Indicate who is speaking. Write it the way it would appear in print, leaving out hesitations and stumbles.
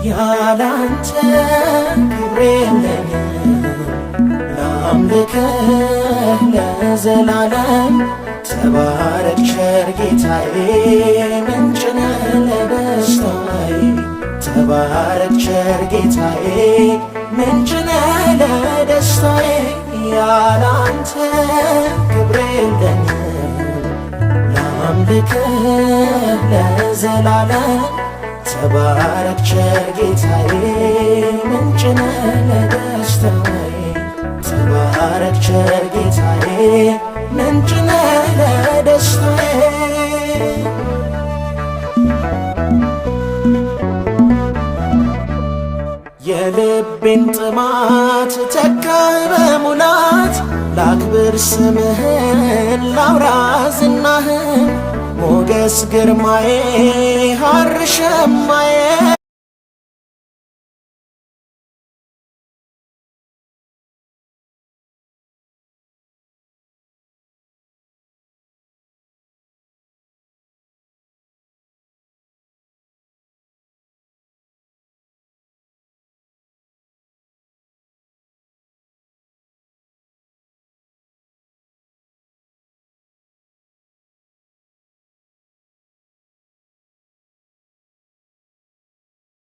Speaker 1: ያላንተ ክብር የለኝም ላምልክህ ለዘላለም ተባረክ ቸር ጌታዬ ምንጭ ነህ ለደስታዬ ተባረክ ቸር ጌታዬ ምንጭ ነህ ለደስታዬ ያላንተ ክብር የለኝም ላምልክህ ለዘላለም ተባረክ ቸር ጌታዬ ምንጭ ነህ ለደስታዬ ተባረክ ቸር ጌታዬ ምንጭ ነህ ለደስታዬ የልቤን ጥማት ተካህ በሙላት ላክብር ስምህን ላውራ ዝናህን ሞገስ ግርማዬ ሐር ሸማዬ